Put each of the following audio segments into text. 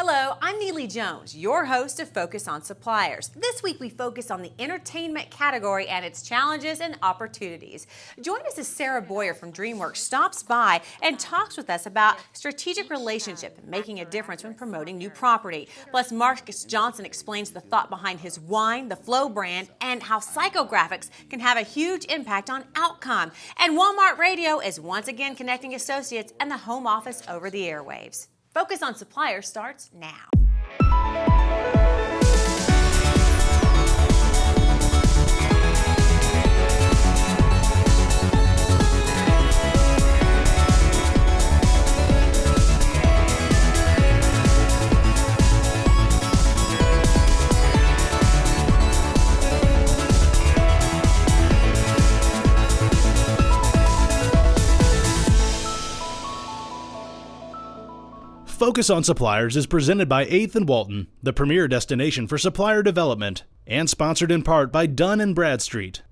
Hello, I'm Neely Jones, your host of Focus on Suppliers. This week we focus on the entertainment category and its challenges and opportunities. Join us as Sarah Boyer from Dreamworks stops by and talks with us about strategic relationship and making a difference when promoting new property. Plus, Marcus Johnson explains the thought behind his wine, the Flow brand, and how psychographics can have a huge impact on outcome. And Walmart Radio is once again connecting associates and the home office over the airwaves. Focus on Suppliers starts now. Focus on Suppliers is presented by 8th and Walton, the premier destination for supplier development, and sponsored in part by Dun & Bradstreet,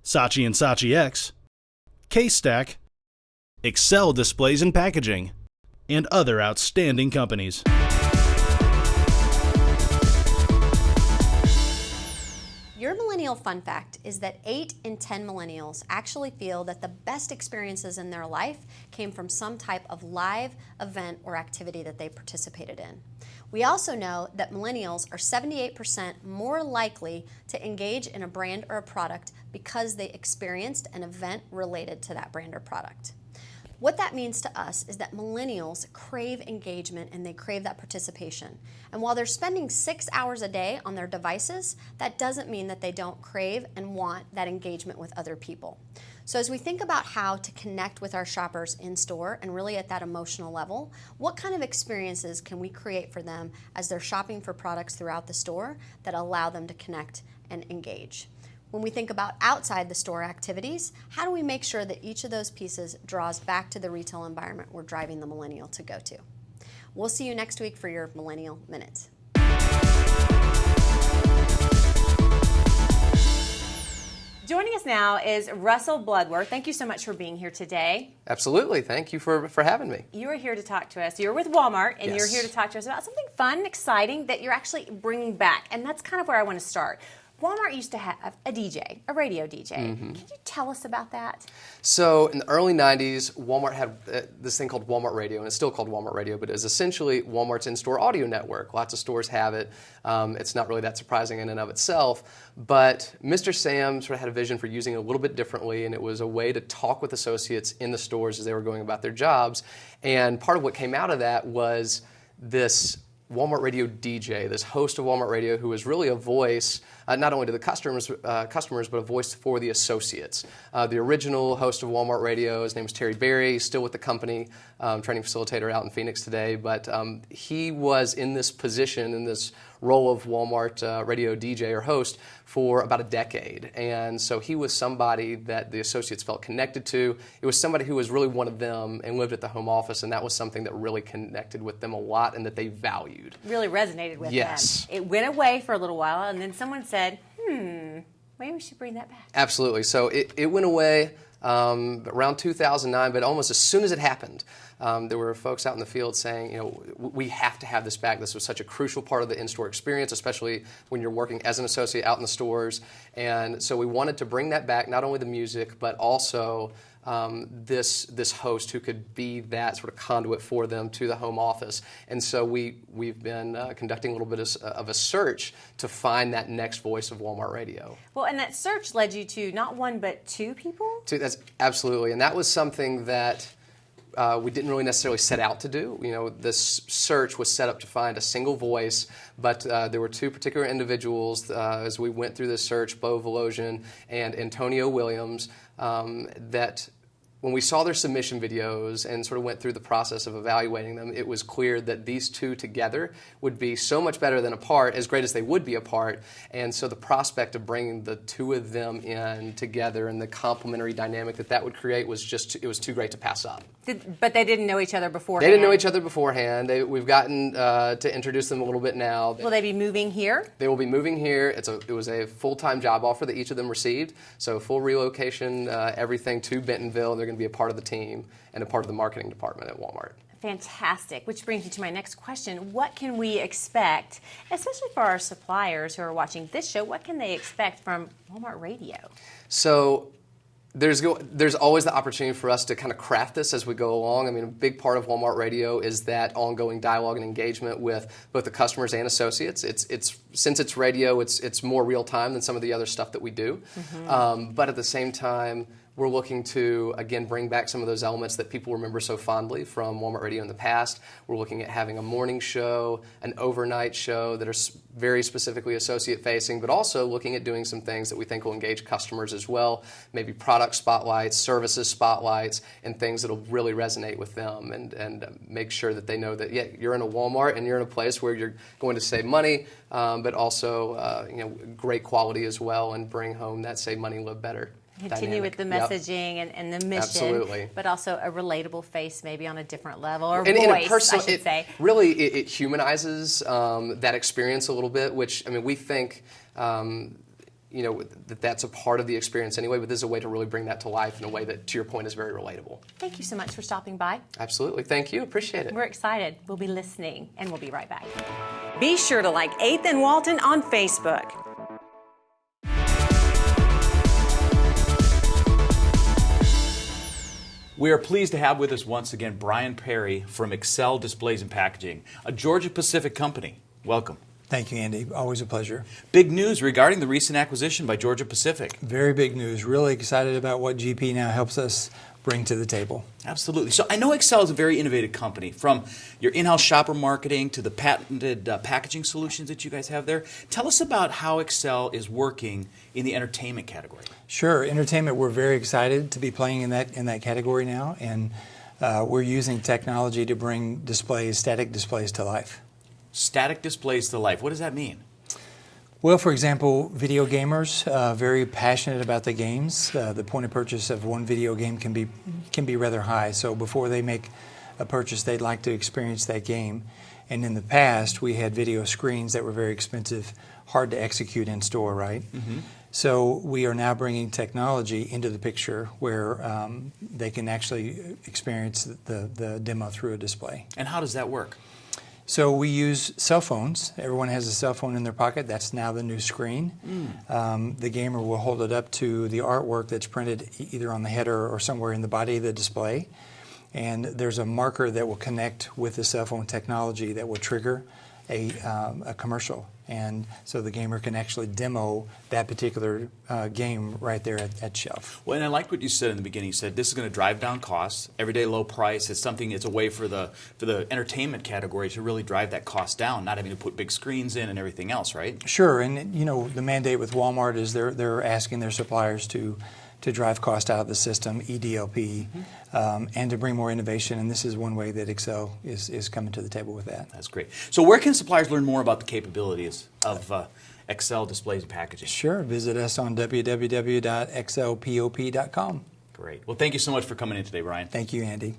Saatchi and Saatchi X, K-Stack, Excel Displays and Packaging, and other outstanding companies. Your millennial fun fact is that 8 in 10 millennials actually feel that the best experiences in their life came from some type of live event or activity that they participated in. We also know that millennials are 78% more likely to engage in a brand or a product because they experienced an event related to that brand or product. What that means to us is that millennials crave engagement and they crave that participation. And while they're spending 6 hours a day on their devices, that doesn't mean that they don't crave and want that engagement with other people. So as we think about how to connect with our shoppers in store and really at that emotional level, what kind of experiences can we create for them as they're shopping for products throughout the store that allow them to connect and engage? When we think about outside the store activities, how do we make sure that each of those pieces draws back to the retail environment we're driving the millennial to go to? We'll see you next week for your Millennial Minute. Joining us now is Russell Bloodworth. Thank you so much for being here today. Absolutely. Thank you for having me. You are here to talk to us. You're with Walmart, and Yes. You're here to talk to us about something fun and exciting that you're actually bringing back. And that's kind of where I want to start. Walmart used to have a DJ, a radio DJ. Can you tell us about that? So in the early 90s, Walmart had this thing called Walmart Radio, and it's still called Walmart Radio, but it's essentially Walmart's in-store audio network. Lots of stores have it. It's not really that surprising in and of itself, but Mr. Sam sort of had a vision for using it a little bit differently, and it was a way to talk with associates in the stores as they were going about their jobs. And part of what came out of that was this Walmart Radio DJ, this host of Walmart Radio who was really a voice, not only to the customers, but a voice for the associates. The original host of Walmart Radio, his name was Terry Berry, he's still with the company, training facilitator out in Phoenix today, but he was in this position, in this role of Walmart Radio DJ or host for about a decade. And so he was somebody that the associates felt connected to. It was somebody who was really one of them and lived at the home office, and that was something that really connected with them a lot and that they valued. Really resonated with Yes. them. It went away for a little while, and then someone said, maybe we should bring that back. Absolutely. So it went away around 2009, but almost as soon as it happened, there were folks out in the field saying, you know, we have to have this back. This was such a crucial part of the in-store experience, especially when you're working as an associate out in the stores. And so we wanted to bring that back, not only the music, but also this host who could be that sort of conduit for them to the home office. And so we've been conducting a little bit of a search to find that next voice of Walmart Radio. Well, and that search led you to not one but two people? That's absolutely, and that was something that we didn't really necessarily set out to do. You know, this search was set up to find a single voice, but there were two particular individuals as we went through this search, Bo Volosian and Antonio Williams, that when we saw their submission videos and sort of went through the process of evaluating them, it was clear that these two together would be so much better than apart, as great as they would be apart. And so the prospect of bringing the two of them in together and the complementary dynamic that would create was just, it was too great to pass up. But they didn't know each other beforehand? They didn't know each other beforehand. We've gotten to introduce them a little bit now. Will they be moving here? They will be moving here. It was a full-time job offer that each of them received. So full relocation, everything to Bentonville. They're going to be a part of the team and a part of the marketing department at Walmart. Fantastic, which brings me to my next question. What can we expect, especially for our suppliers who are watching this show, what can they expect from Walmart Radio? So there's always the opportunity for us to kind of craft this as we go along. I mean, a big part of Walmart Radio is that ongoing dialogue and engagement with both the customers and associates. Since it's radio, it's more real time than some of the other stuff that we do. But at the same time, we're looking to, again, bring back some of those elements that people remember so fondly from Walmart Radio in the past. We're looking at having a morning show, an overnight show that are very specifically associate-facing, but also looking at doing some things that we think will engage customers as well, maybe product spotlights, services spotlights, and things that will really resonate with them and make sure that they know that, yeah, you're in a Walmart and you're in a place where you're going to save money, but also great quality as well, and bring home that save money, live better. Continue with the messaging and the mission, absolutely, but also a relatable face maybe on a different level, or and voice, I should say. Really, it humanizes that experience a little bit, which, I mean, we think that's a part of the experience anyway, but this is a way to really bring that to life in a way that, to your point, is very relatable. Thank you so much for stopping by. Absolutely. Thank you. Appreciate it. We're excited. We'll be listening, and we'll be right back. Be sure to like 8th and Walton on Facebook. We are pleased to have with us once again Brian Perry from Excel Displays and Packaging, a Georgia-Pacific company. Welcome. Thank you, Andy. Always a pleasure. Big news regarding the recent acquisition by Georgia-Pacific. Very big news. Really excited about what GP now helps us bring to the table. Absolutely. So I know Excel is a very innovative company, from your in-house shopper marketing to the patented packaging solutions that you guys have there. Tell us about how Excel is working in the entertainment category. Sure. Entertainment, we're very excited to be playing in that category now, and we're using technology to bring static displays to life. Static displays to life. What does that mean? Well, for example, video gamers, very passionate about the games. The point of purchase of one video game can be rather high. So before they make a purchase, they'd like to experience that game. And in the past, we had video screens that were very expensive, hard to execute in store, right? Mm-hmm. So we are now bringing technology into the picture where they can actually experience the demo through a display. And how does that work? So we use cell phones. Everyone has a cell phone in their pocket. That's now the new screen. The gamer will hold it up to the artwork that's printed either on the header or somewhere in the body of the display. And there's a marker that will connect with the cell phone technology that will trigger a commercial. And so the gamer can actually demo that particular game right there at shelf. Well, and I liked what you said in the beginning. You said this is going to drive down costs, everyday low price. It's something. It's a way for the entertainment category to really drive that cost down, not having to put big screens in and everything else, right? Sure, and the mandate with Walmart is they're asking their suppliers to drive cost out of the system, EDLP, and to bring more innovation. And this is one way that Excel is coming to the table with that. That's great. So where can suppliers learn more about the capabilities of Excel Displays and Packaging? Sure. Visit us on www.excelpop.com. Great. Well, thank you so much for coming in today, Brian. Thank you, Andy.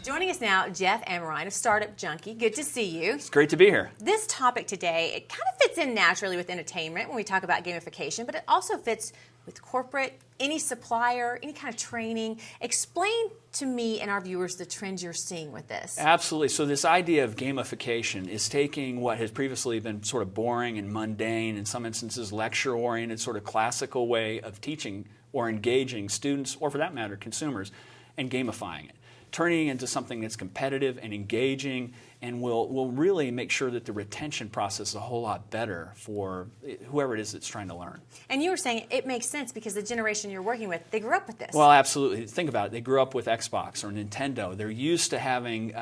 Joining us now, Jeff Amerine of Startup Junkie. Good to see you. It's great to be here. This topic today, it kind of fits in naturally with entertainment when we talk about gamification, but it also fits with corporate, any supplier, any kind of training. Explain to me and our viewers the trends you're seeing with this. Absolutely. So this idea of gamification is taking what has previously been sort of boring and mundane, in some instances lecture-oriented, sort of classical way of teaching or engaging students, or for that matter, consumers, and gamifying it, turning it into something that's competitive and engaging, and will really make sure that the retention process is a whole lot better for whoever it is that's trying to learn. And you were saying it makes sense because the generation you're working with, they grew up with this. Well, absolutely. Think about it. They grew up with Xbox or Nintendo. They're used to having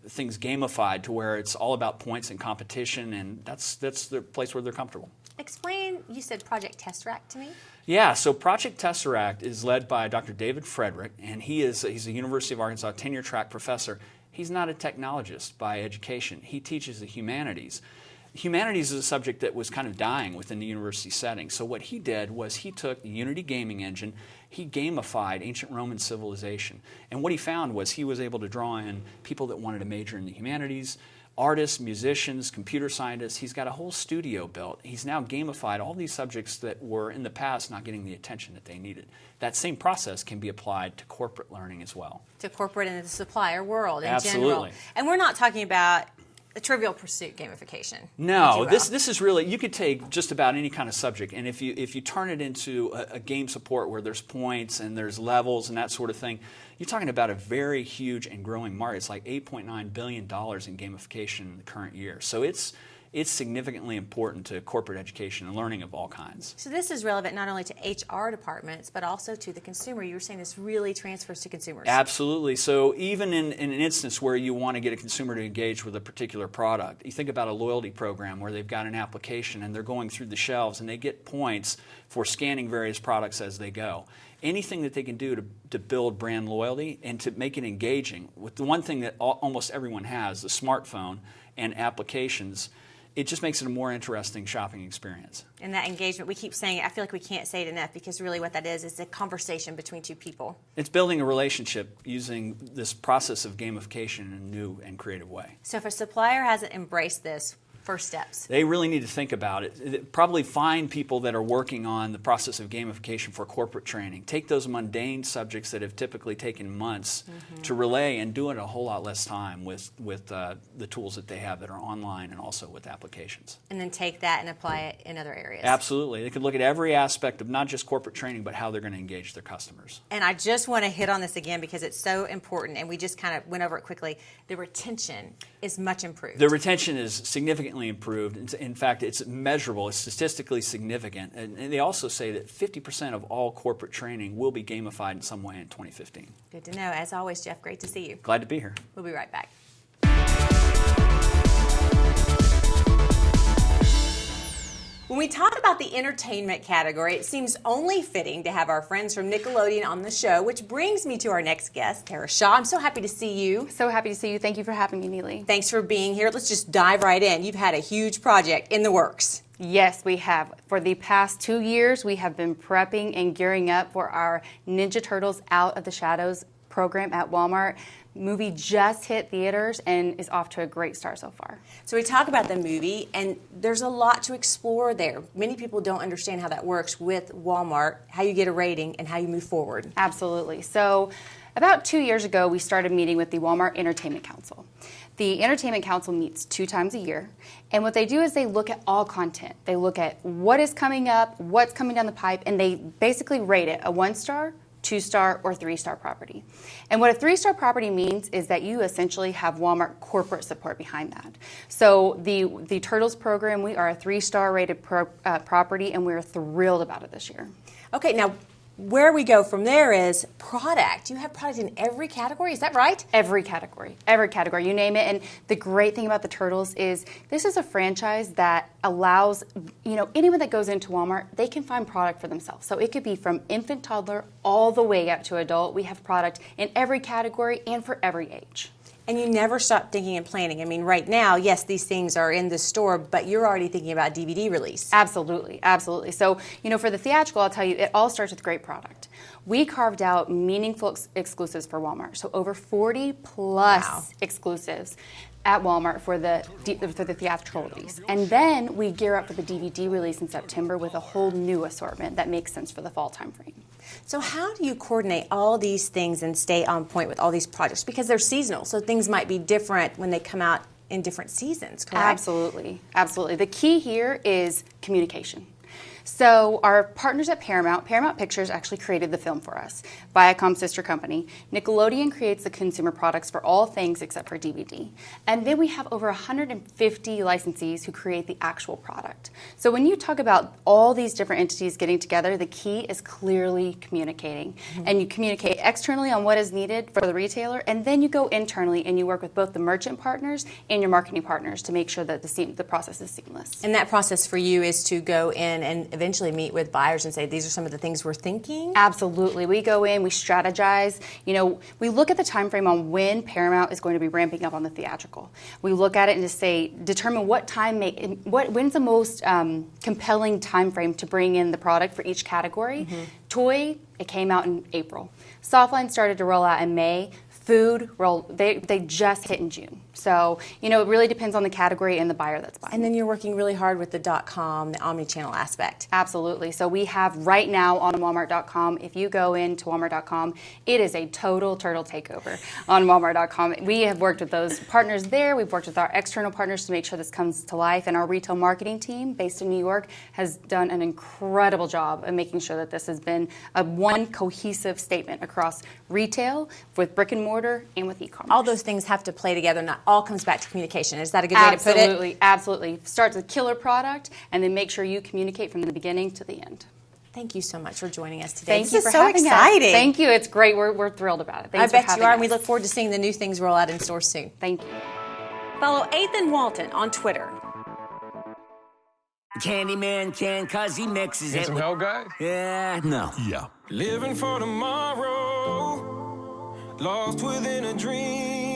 things gamified to where it's all about points and competition, and that's the place where they're comfortable. Explain, you said Project Tesseract to me? Yeah, so Project Tesseract is led by Dr. David Frederick, and he's a University of Arkansas tenure-track professor. He's not a technologist by education. He teaches the humanities. Humanities is a subject that was kind of dying within the university setting. So what he did was he took the Unity gaming engine, he gamified ancient Roman civilization. And what he found was he was able to draw in people that wanted to major in the humanities, artists, musicians, computer scientists. He's got a whole studio built. He's now gamified all these subjects that were in the past not getting the attention that they needed. That same process can be applied to corporate learning as well. To corporate and the supplier world in Absolutely. general. And we're not talking about a Trivial Pursuit gamification. No, this is really, you could take just about any kind of subject, and if you turn it into a game support where there's points and there's levels and that sort of thing, you're talking about a very huge and growing market. It's like $8.9 billion in gamification in the current year. So it's significantly important to corporate education and learning of all kinds. So this is relevant not only to HR departments, but also to the consumer. You were saying this really transfers to consumers. Absolutely. So even in an instance where you want to get a consumer to engage with a particular product, you think about a loyalty program where they've got an application and they're going through the shelves and they get points for scanning various products as they go. Anything that they can do to build brand loyalty and to make it engaging, with the one thing that almost everyone has, the smartphone and applications, it just makes it a more interesting shopping experience. And that engagement, we keep saying it, I feel like we can't say it enough, because really what that is a conversation between two people. It's building a relationship using this process of gamification in a new and creative way. So if a supplier hasn't embraced this, first steps. They really need to think about it. Probably find people that are working on the process of gamification for corporate training. Take those mundane subjects that have typically taken months to relay and do it a whole lot less time with the tools that they have that are online and also with applications. And then take that and apply it in other areas. Absolutely. They could look at every aspect of not just corporate training, but how they're going to engage their customers. And I just want to hit on this again because it's so important, and we just kind of went over it quickly. The retention is much improved. The retention is significantly improved. In fact, it's measurable. It's statistically significant. And they also say that 50% of all corporate training will be gamified in some way in 2015. Good to know. As always, Jeff, great to see you. Glad to be here. We'll be right back. When we talk about the entertainment category, it seems only fitting to have our friends from Nickelodeon on the show, which brings me to our next guest, Tara Shaw. I'm so happy to see you. So happy to see you. Thank you for having me, Neely. Thanks for being here. Let's just dive right in. You've had a huge project in the works. Yes, we have. For the past 2 years, we have been prepping and gearing up for our Ninja Turtles Out of the Shadows program at Walmart. Movie just hit theaters and is off to a great start so far. So we talk about the movie, and there's a lot to explore there. Many people don't understand how that works with Walmart, how you get a rating, and how you move forward. Absolutely. So about 2 years ago, we started meeting with the Walmart Entertainment Council. The Entertainment Council meets 2 times a year, and what they do is they look at all content. They look at what is coming up, what's coming down the pipe, and they basically rate it a 1-star, 2-star, or 3-star property. And what a 3-star property means is that you essentially have Walmart corporate support behind that. So the Turtles program, we are a 3-star rated property, and we're thrilled about it this year. Okay, now where we go from there is product. You have product in every category, is that right? Every category, you name it. And the great thing about the Turtles is this is a franchise that allows, anyone that goes into Walmart, they can find product for themselves. So it could be from infant, toddler, all the way up to adult. We have product in every category and for every age. And you never stop thinking and planning. I mean, right now, yes, these things are in the store, but you're already thinking about DVD release. Absolutely, absolutely. So, for the theatrical, I'll tell you, it all starts with great product. We carved out meaningful exclusives for Walmart. So over 40 plus exclusives at Walmart for the theatrical release. And then we gear up for the DVD release in September with a whole new assortment that makes sense for the fall timeframe. So how do you coordinate all these things and stay on point with all these projects? Because they're seasonal, so things might be different when they come out in different seasons, correct? Absolutely, absolutely. The key here is communication. So our partners at Paramount Pictures actually created the film for us, Viacom's sister company. Nickelodeon creates the consumer products for all things except for DVD. And then we have over 150 licensees who create the actual product. So when you talk about all these different entities getting together, the key is clearly communicating. Mm-hmm. And you communicate externally on what is needed for the retailer, and then you go internally and you work with both the merchant partners and your marketing partners to make sure that the process is seamless. And that process for you is to go in and eventually meet with buyers and say, these are some of the things we're thinking? Absolutely. We go in, we strategize. We look at the time frame on when Paramount is going to be ramping up on the theatrical. We look at it and just determine when's the most compelling time frame to bring in the product for each category. Mm-hmm. Toy, it came out in April. Softline started to roll out in May. Food, they just hit in June. So, it really depends on the category and the buyer that's buying. And then you're working really hard with the .com, the omni-channel aspect. Absolutely. So we have right now on Walmart.com, if you go into Walmart.com, it is a total turtle takeover on Walmart.com. We have worked with those partners there. We've worked with our external partners to make sure this comes to life. And our retail marketing team based in New York has done an incredible job of making sure that this has been a one cohesive statement across retail with brick and mortar and with e-commerce. All those things have to play together, and that all comes back to communication. Is that a good way to put it? Absolutely, absolutely. Start with a killer product, and then make sure you communicate from the beginning to the end. Thank you so much for joining us today. Thank you for so having exciting. us. Thank you. It's great. We're thrilled about it. Thanks I bet for you are, and we having us. look forward to seeing the new things roll out in stores soon. Thank you. Follow Ethan Walton on Twitter. Candyman can cause he mixes Need it some with... help, guys? Yeah, no. Yeah. Living for tomorrow, lost within a dream.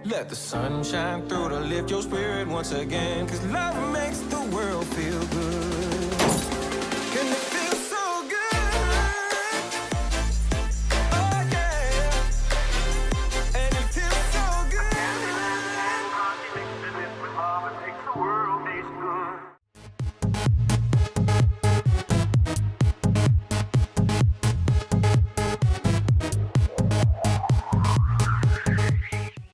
Let the sun shine through to lift your spirit once again, 'cause love makes the world feel good. Can it feel so good? Oh yeah. And it feels so good.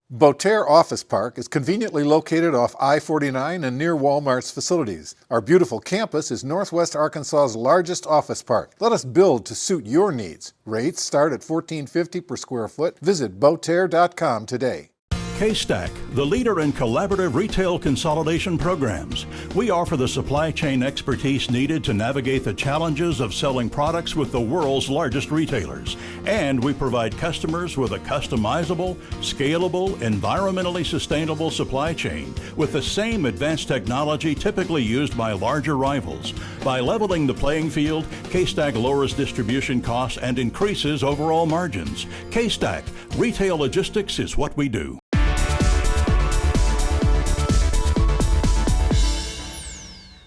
Beauterre Office Park is conveniently located off I-49 and near Walmart's facilities. Our beautiful campus is Northwest Arkansas's largest office park. Let us build to suit your needs. Rates start at $14.50 per square foot. Visit Beauterre.com today. K-Stack, the leader in collaborative retail consolidation programs. We offer the supply chain expertise needed to navigate the challenges of selling products with the world's largest retailers. And we provide customers with a customizable, scalable, environmentally sustainable supply chain with the same advanced technology typically used by larger rivals. By leveling the playing field, K-Stack lowers distribution costs and increases overall margins. K-Stack, retail logistics is what we do.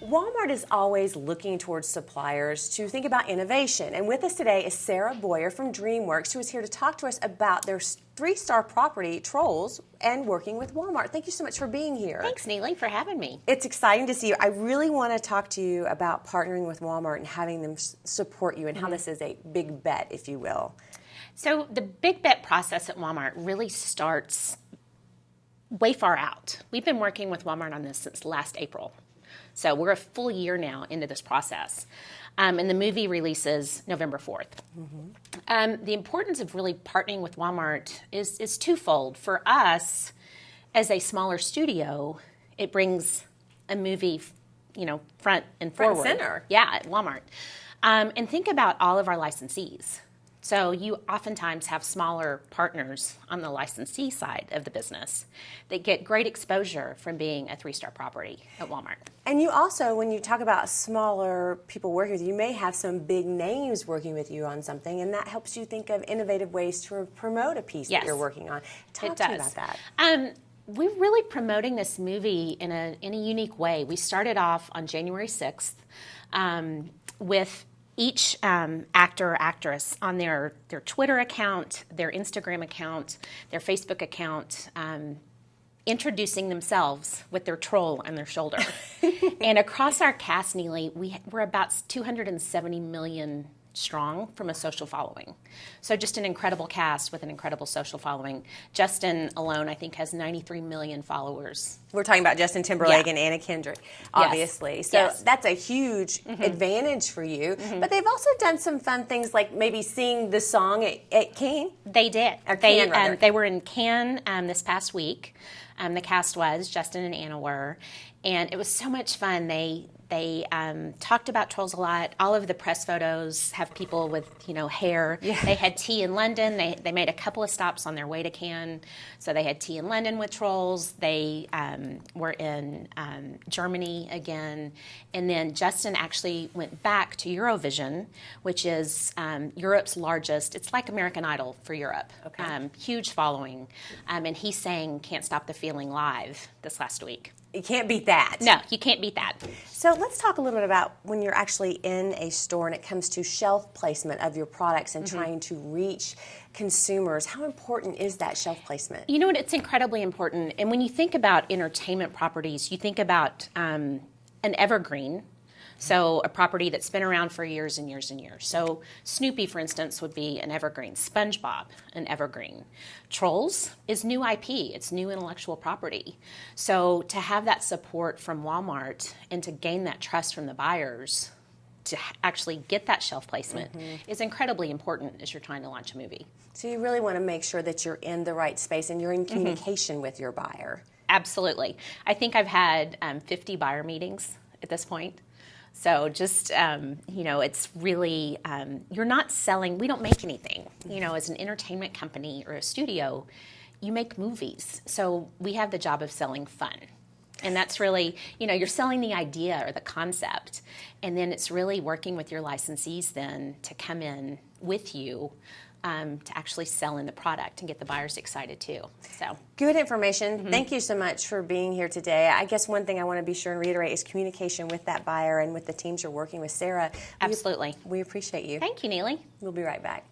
Walmart is always looking towards suppliers to think about innovation. And with us today is Sarah Boyer from Dreamworks, who is here to talk to us about their 3-star property, Trolls, and working with Walmart. Thank you so much for being here. Thanks, Neely, for having me. It's exciting to see you. I really want to talk to you about partnering with Walmart and having them support you and how this is a big bet, if you will. So the big bet process at Walmart really starts way far out. We've been working with Walmart on this since last April. So we're a full year now into this process. And the movie releases November 4th. The importance of really partnering with Walmart is twofold. For us, as a smaller studio, it brings a movie, front and forward. Front and center. Yeah, at Walmart. And think about all of our licensees. So you oftentimes have smaller partners on the licensee side of the business that get great exposure from being a 3-star property at Walmart. And you also, when you talk about smaller people working with you, you may have some big names working with you on something, and that helps you think of innovative ways to promote a piece that you're working on. Talk to me about that. We're really promoting this movie in a unique way. We started off on January 6th with each actor or actress on their Twitter account, their Instagram account, their Facebook account, introducing themselves with their troll on their shoulder. And across our cast, Neely, we're about 270 million strong from a social following. So just an incredible cast with an incredible social following. Justin alone, I think, has 93 million followers. We're talking about Justin Timberlake and Anna Kendrick, obviously. Yes. So that's a huge advantage for you. But they've also done some fun things like maybe sing the song at Cannes. They did. Or Cannes, rather. They were in Cannes this past week. The cast was, Justin and Anna were. And it was so much fun. They talked about Trolls a lot. All of the press photos have people with, hair. Yeah. They had tea in London. They made a couple of stops on their way to Cannes. So they had tea in London with Trolls. They were in Germany again. And then Justin actually went back to Eurovision, which is Europe's largest. It's like American Idol for Europe. Okay. Huge following. And he sang Can't Stop the Feeling live this last week. You can't beat that. No, you can't beat that. So let's talk a little bit about when you're actually in a store and it comes to shelf placement of your products and trying to reach consumers. How important is that shelf placement? You know what? It's incredibly important. And when you think about entertainment properties, you think about an evergreen. So a property that's been around for years and years and years. So Snoopy, for instance, would be an evergreen. SpongeBob, an evergreen. Trolls is new IP. It's new intellectual property. So to have that support from Walmart and to gain that trust from the buyers to actually get that shelf placement is incredibly important as you're trying to launch a movie. So you really want to make sure that you're in the right space and you're in communication with your buyer. Absolutely. I think I've had 50 buyer meetings at this point. So just, it's really, you're not selling, we don't make anything. As an entertainment company or a studio, you make movies. So we have the job of selling fun. And that's really, you're selling the idea or the concept. And then it's really working with your licensees then to come in with you to actually sell in the product and get the buyers excited too. So good information. Thank you so much for being here today. I guess one thing I want to be sure and reiterate is communication with that buyer and with the teams you're working with. Sarah, absolutely. We appreciate you. Thank you, Neely. We'll be right back.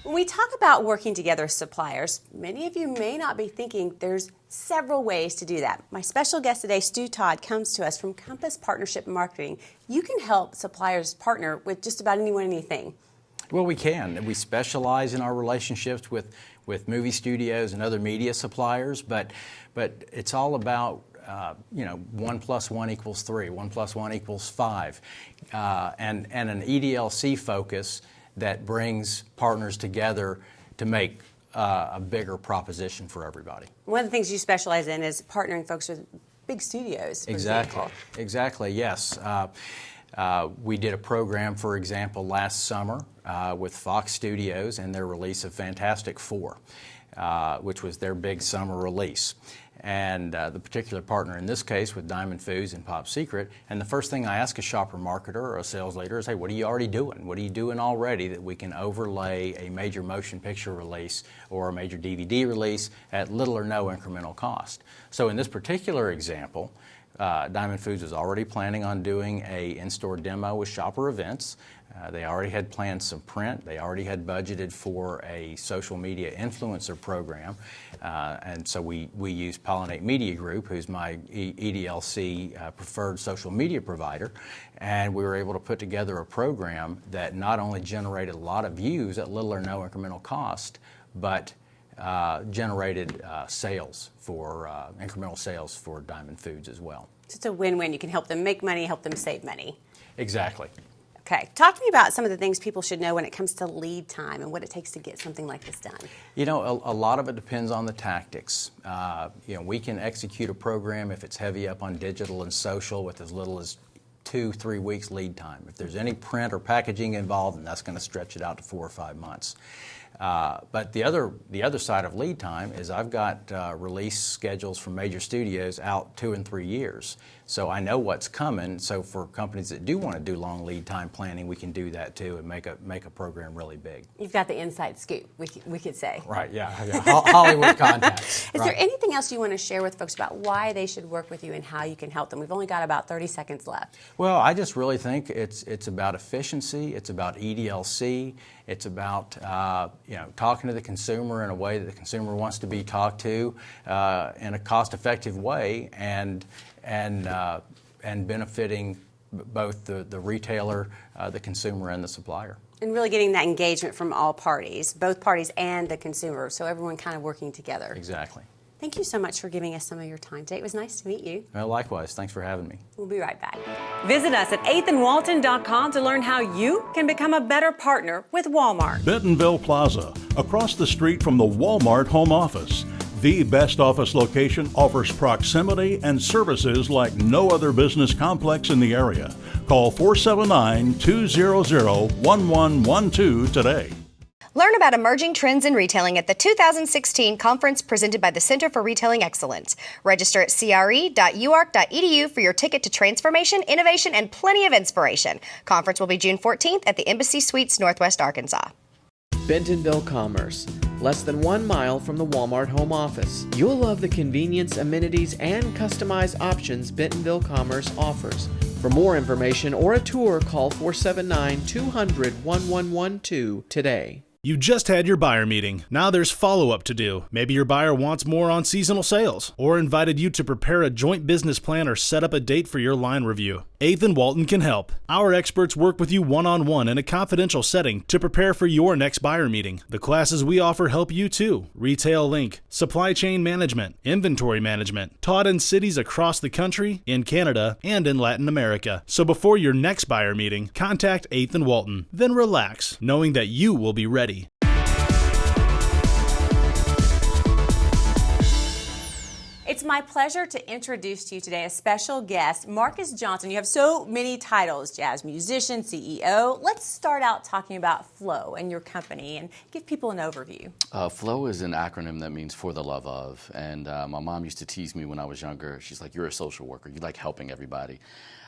When we talk about working together as suppliers, many of you may not be thinking there's several ways to do that. My special guest today, Stu Todd, comes to us from Compass Partnership Marketing. You can help suppliers partner with just about anyone, anything. Well, we can. We specialize in our relationships with movie studios and other media suppliers, but it's all about 1 + 1 = 3, 1 + 1 = 5, and an EDLC focus that brings partners together to make a bigger proposition for everybody. One of the things you specialize in is partnering folks with big studios. Exactly, yes. We did a program, for example, last summer with Fox Studios and their release of Fantastic Four, which was their big summer release. And the particular partner in this case with Diamond Foods and Pop Secret. And the first thing I ask a shopper marketer or a sales leader is, hey, what are you already doing? What are you doing already that we can overlay a major motion picture release or a major DVD release at little or no incremental cost? So in this particular example, Diamond Foods was already planning on doing a in-store demo with shopper events. They already had planned some print. They already had budgeted for a social media influencer program. And so we used Pollinate Media Group, who's my EDLC preferred social media provider. And we were able to put together a program that not only generated a lot of views at little or no incremental cost, but generated sales for incremental sales for Diamond Foods as well. So it's a win-win. You can help them make money, help them save money. Exactly. Okay, talk to me about some of the things people should know when it comes to lead time and what it takes to get something like this done. A lot of it depends on the tactics. We can execute a program if it's heavy up on digital and social with as little as 2-3 weeks lead time. If there's any print or packaging involved, then that's going to stretch it out to 4 or 5 months. But the other side of lead time is I've got release schedules from major studios out 2 and 3 years. So I know what's coming. So for companies that do want to do long lead time planning, we can do that too and make a program really big. You've got the inside scoop, we could say. Right, yeah. Hollywood contacts. Is there anything else you want to share with folks about why they should work with you and how you can help them? We've only got about 30 seconds left. Well, I just really think it's about efficiency. It's about EDLC. It's about talking to the consumer in a way that the consumer wants to be talked to in a cost-effective way and benefiting both the retailer, the consumer, and the supplier. And really getting that engagement from all parties, both parties and the consumer, so everyone kind of working together. Exactly. Thank you so much for giving us some of your time today. It was nice to meet you. Well, likewise. Thanks for having me. We'll be right back. Visit us at 8thandwalton.com to learn how you can become a better partner with Walmart. Bentonville Plaza, across the street from the Walmart home office. The best office location offers proximity and services like no other business complex in the area. Call 479-200-1112 today. Learn about emerging trends in retailing at the 2016 conference presented by the Center for Retailing Excellence. Register at cre.uark.edu for your ticket to transformation, innovation, and plenty of inspiration. Conference will be June 14th at the Embassy Suites, Northwest Arkansas. Bentonville Commerce, less than 1 mile from the Walmart home office. You'll love the convenience, amenities, and customized options Bentonville Commerce offers. For more information or a tour, call 479-200-1112 today. You just had your buyer meeting. Now there's follow-up to do. Maybe your buyer wants more on seasonal sales, or invited you to prepare a joint business plan or set up a date for your line review. 8th and Walton can help. Our experts work with you one-on-one in a confidential setting to prepare for your next buyer meeting. The classes we offer help you too. Retail Link, Supply Chain Management, Inventory Management, taught in cities across the country, in Canada, and in Latin America. So before your next buyer meeting, contact 8th and Walton. Then relax, knowing that you will be ready. It's my pleasure to introduce to you today a special guest, Marcus Johnson. You have so many titles: jazz musician, CEO. Let's start out talking about Flow and your company and give people an overview. Flow is an acronym that means for the love of. And my mom used to tease me when I was younger. She's like, you're a social worker. You like helping everybody.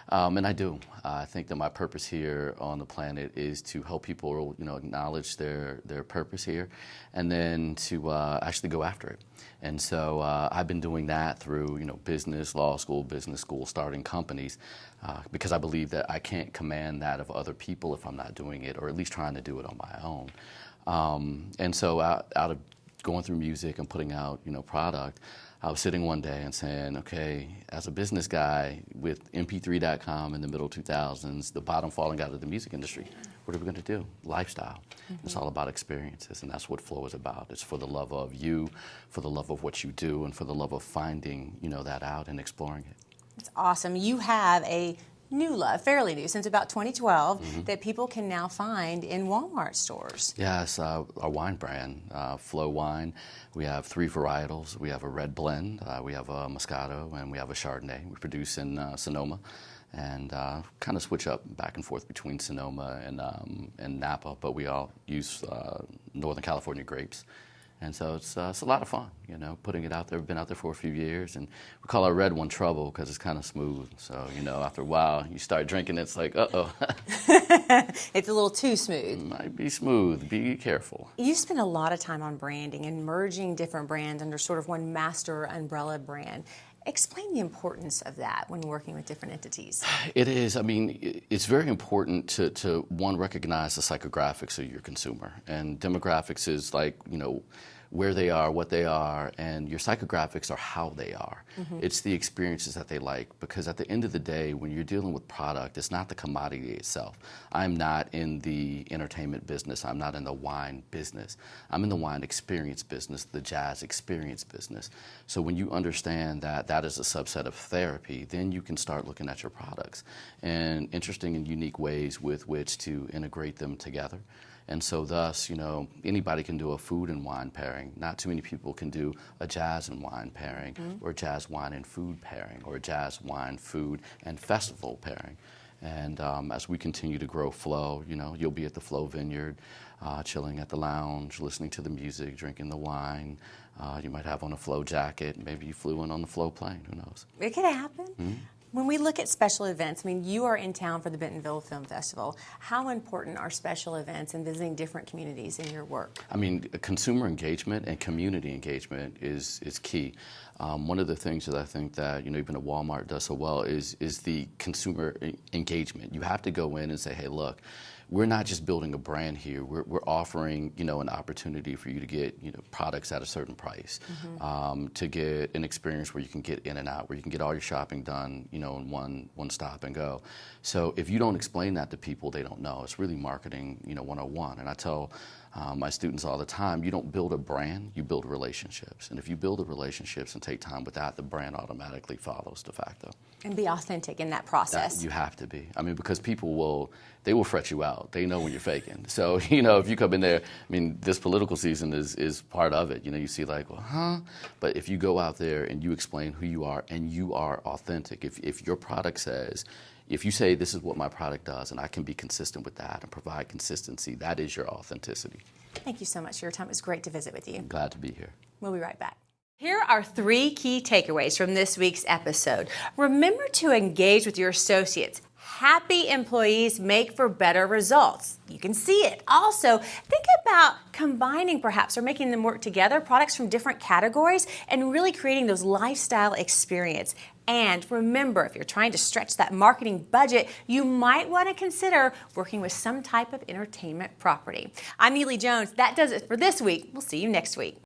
And I do. I think that my purpose here on the planet is to help people, acknowledge their purpose here, and then to actually go after it. And so I've been doing that through, business, law school, business school, starting companies, because I believe that I can't command that of other people if I'm not doing it, or at least trying to do it on my own. And so out of going through music and putting out, product, I was sitting one day and saying, okay, as a business guy with MP3.com in the middle 2000s, the bottom falling out of the music industry, what are we going to do? Lifestyle. Mm-hmm. It's all about experiences, and that's what Flow is about. It's for the love of you, for the love of what you do, and for the love of finding, that out and exploring it. It's awesome. You have a new love, fairly new, since about 2012, mm-hmm. that people can now find in Walmart stores. Yes, our wine brand, Flow Wine. We have 3 varietals. We have a red blend, we have a Moscato, and we have a Chardonnay. We produce in Sonoma, and kind of switch up back and forth between Sonoma and Napa, but we all use Northern California grapes. And so it's a lot of fun, putting it out there. We've been out there for a few years, and we call our red one Trouble because it's kind of smooth. So, after a while, you start drinking, it's like, uh-oh. It's a little too smooth. It might be smooth. Be careful. You spend a lot of time on branding and merging different brands under sort of one master umbrella brand. Explain the importance of that when working with different entities. It is. I mean, it's very important to one, recognize the psychographics of your consumer. And demographics is like, where they are, what they are, and your psychographics are how they are. Mm-hmm. It's the experiences that they like, because at the end of the day, when you're dealing with product, it's not the commodity itself. I'm not in the entertainment business. I'm not in the wine business. I'm in the wine experience business, the jazz experience business. So when you understand that that is a subset of therapy, then you can start looking at your products and interesting and unique ways with which to integrate them together. And so thus, anybody can do a food and wine pairing. Not too many people can do a jazz and wine pairing, mm-hmm. or jazz wine and food pairing, or jazz wine, food, and festival pairing. And as we continue to grow Flow, you'll be at the Flow Vineyard, chilling at the lounge, listening to the music, drinking the wine. You might have on a Flow jacket. Maybe you flew in on the Flow plane. Who knows? It could happen. Mm-hmm. When we look at special events, you are in town for the Bentonville Film Festival. How important are special events and visiting different communities in your work? Consumer engagement and community engagement is key. One of the things that I think that even at Walmart does so well is the consumer engagement. You have to go in and say, hey, look, we're not just building a brand here. We're offering, an opportunity for you to get, products at a certain price, mm-hmm. To get an experience where you can get in and out, where you can get all your shopping done, in one stop and go. So if you don't explain that to people, they don't know. It's really marketing, 101. And I tell my students all the time, you don't build a brand, you build relationships. And if you build the relationships and take time with that, the brand automatically follows de facto. And be authentic in that process. You have to be. Because people will fret you out. They know when you're faking. So, if you come in there, this political season is part of it. You see like, well, huh? But if you go out there and you explain who you are and you are authentic, if your product says, if you say this is what my product does and I can be consistent with that and provide consistency, that is your authenticity. Thank you so much for your time. It was great to visit with you. I'm glad to be here. We'll be right back. Here are 3 key takeaways from this week's episode. Remember to engage with your associates. Happy employees make for better results. You can see it. Also, think about combining perhaps or making them work together, products from different categories, and really creating those lifestyle experience. And remember, if you're trying to stretch that marketing budget, you might want to consider working with some type of entertainment property. I'm Neely Jones. That does it for this week. We'll see you next week.